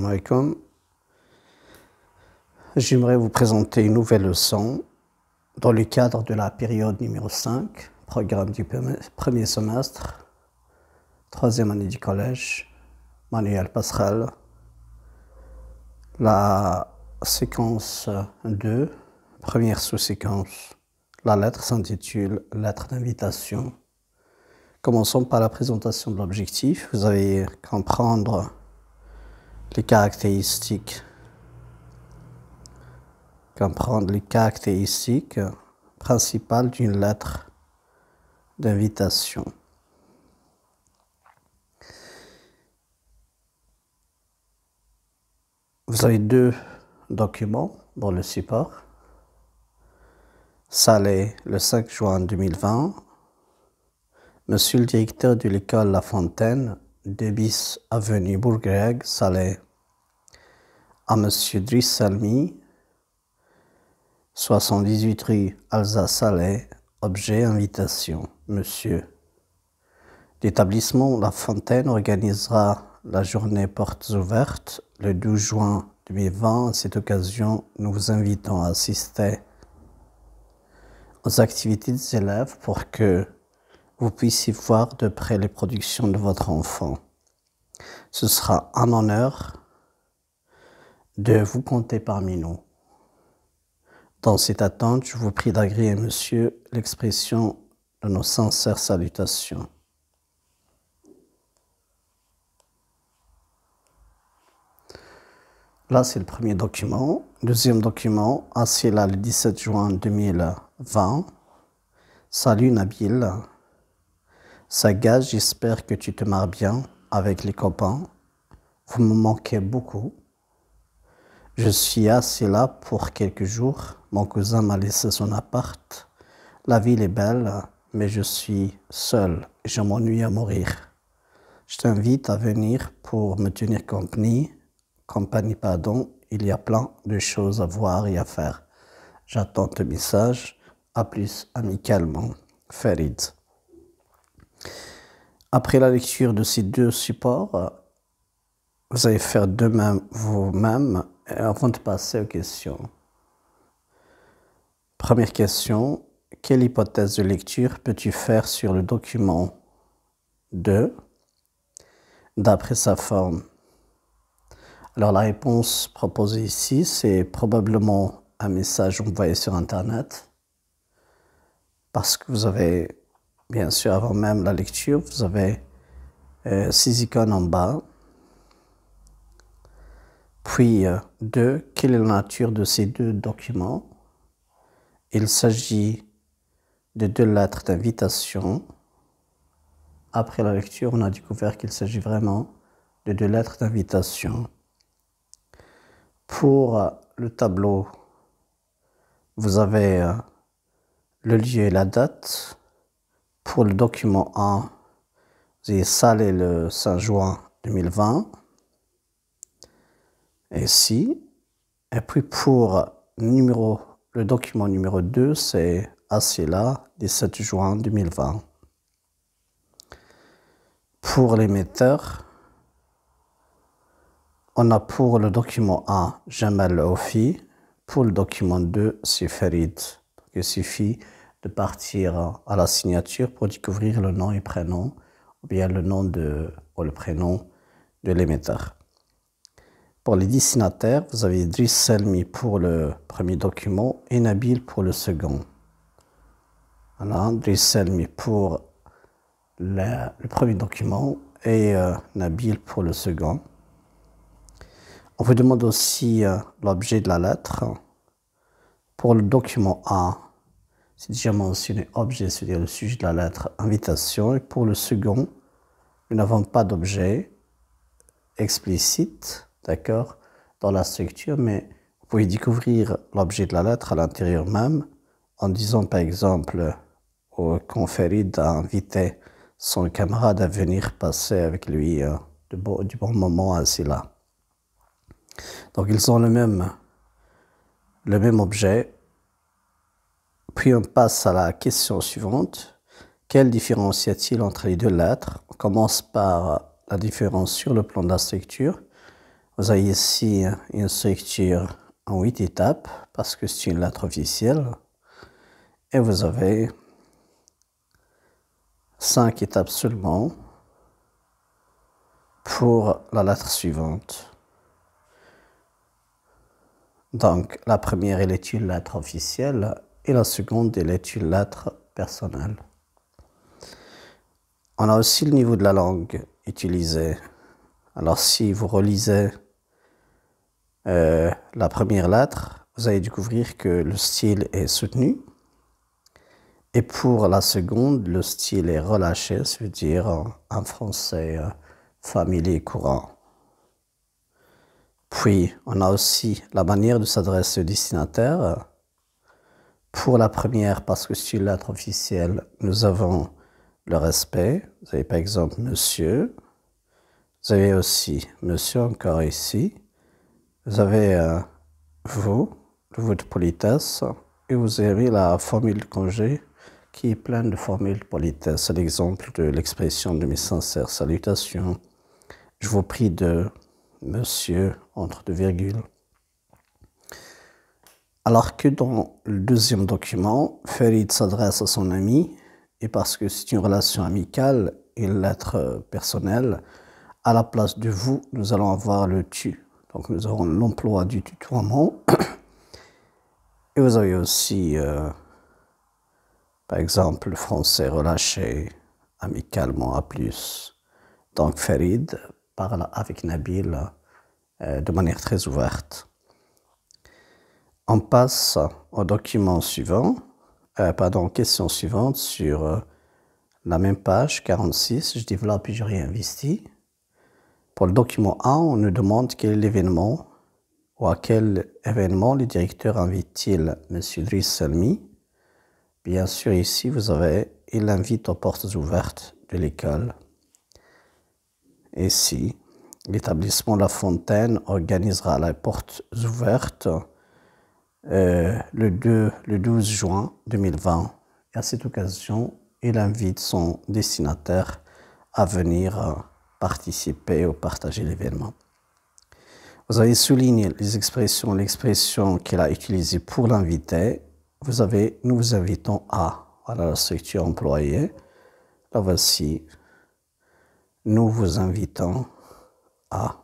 Alaikum. J'aimerais vous présenter une nouvelle leçon dans le cadre de la période numéro 5, programme du premier semestre, troisième année du collège, Manuel Passerelle. La séquence 2, première sous-séquence, la lettre s'intitule « Lettre d'invitation ». Commençons par la présentation de l'objectif. Vous allez comprendre les caractéristiques principales d'une lettre d'invitation. Vous avez deux documents dans le support. Salé, le 5 juin 2020. Monsieur le directeur de l'école La Fontaine, 2 bis avenue Bourgreg, Salé, à Monsieur Driss Salmi, 78 rue Alsace-Salé, objet invitation. Monsieur. L'établissement La Fontaine organisera la journée portes ouvertes le 12 juin 2020. À cette occasion, nous vous invitons à assister aux activités des élèves pour que vous puissiez voir de près les productions de votre enfant. Ce sera un honneur de vous compter parmi nous. Dans cette attente, je vous prie d'agréer, monsieur, l'expression de nos sincères salutations. Là, c'est le premier document. Deuxième document, assis là le 17 juin 2020. Salut Nabil. Saga, j'espère que tu te marres bien avec les copains. Vous me manquez beaucoup. Je suis assis là pour quelques jours. Mon cousin m'a laissé son appart. La ville est belle, mais je suis seul et je m'ennuie à mourir. Je t'invite à venir pour me tenir compagnie. Il y a plein de choses à voir et à faire. J'attends ton message. À plus, amicalement, Farid. Après la lecture de ces deux supports, vous allez faire de même vous-même avant de passer aux questions. Première question, quelle hypothèse de lecture peux-tu faire sur le document 2 d'après sa forme? Alors la réponse proposée ici, c'est probablement un message envoyé sur Internet parce que vous avez, bien sûr, avant même la lecture, vous avez 6 icônes en bas. Puis 2, quelle est la nature de ces deux documents? Il s'agit de 2 lettres d'invitation. Après la lecture, on a découvert qu'il s'agit vraiment de 2 lettres d'invitation. Pour le tableau, vous avez le lieu et la date. Pour le document 1, vous avez Salé le 5 juin 2020. Ici. Et puis pour le document numéro 2, c'est assis là, 17 juin 2020. Pour l'émetteur, on a pour le document 1, Jamal Ofi. Pour le document 2, c'est Farid. Donc, il suffit de partir à la signature pour découvrir le nom et prénom, ou bien le nom ou le prénom de l'émetteur. Pour les destinataires, vous avez Driss Salmi pour le premier document et Nabil pour le second. Voilà, Driss Salmi pour le premier document et Nabil pour le second. On vous demande aussi l'objet de la lettre. Pour le document 1, c'est déjà mentionné objet, c'est-à-dire le sujet de la lettre, invitation. Et pour le second, nous n'avons pas d'objet explicite, d'accord, dans la structure, mais vous pouvez découvrir l'objet de la lettre à l'intérieur même en disant par exemple quand Farid a invité son camarade à venir passer avec lui du bon moment assis là. Donc ils ont le même objet. Puis on passe à la question suivante. Quelle différence y a-t-il entre les 2 lettres? On commence par la différence sur le plan de la structure. Vous avez ici une structure en 8 étapes parce que c'est une lettre officielle. Et vous avez 5 étapes seulement pour la lettre suivante. Donc, la première, elle est une lettre officielle et la seconde, elle est une lettre personnelle. On a aussi le niveau de la langue utilisé. Alors, si vous relisez la première lettre, vous allez découvrir que le style est soutenu. Et pour la seconde, le style est relâché, ça veut dire en français familier courant. Puis, on a aussi la manière de s'adresser au destinataire. Pour la première, parce que c'est une lettre officielle, nous avons le respect. Vous avez par exemple monsieur. Vous avez aussi monsieur encore ici. Vous avez vous, le vous de politesse. Et vous avez la formule de congé qui est pleine de formules de politesse. C'est l'exemple de l'expression de mes sincères salutations. Je vous prie de monsieur entre deux virgules. Alors que dans le deuxième document, Farid s'adresse à son ami, et parce que c'est une relation amicale et une lettre personnelle, à la place de vous, nous allons avoir le tu. Donc nous aurons l'emploi du tutoiement. Et vous avez aussi, par exemple, le français relâché amicalement à plus. Donc Farid parle avec Nabil de manière très ouverte. On passe au document suivant, question suivante sur la même page 46. Je développe et je réinvestis. Pour le document 1, on nous demande quel est l'événement ou à quel événement le directeur invite-t-il M. Driss Salmi. Bien sûr, ici, vous avez « Il invite aux portes ouvertes de l'école ». Ici, l'établissement La Fontaine organisera les portes ouvertes le 12 juin 2020. Et à cette occasion, il invite son destinataire à venir participer ou partager l'événement. Vous avez souligné l'expression qu'il a utilisée pour l'inviter. Vous avez « Nous vous invitons à ». Voilà la structure employée. La voici. Nous vous invitons à.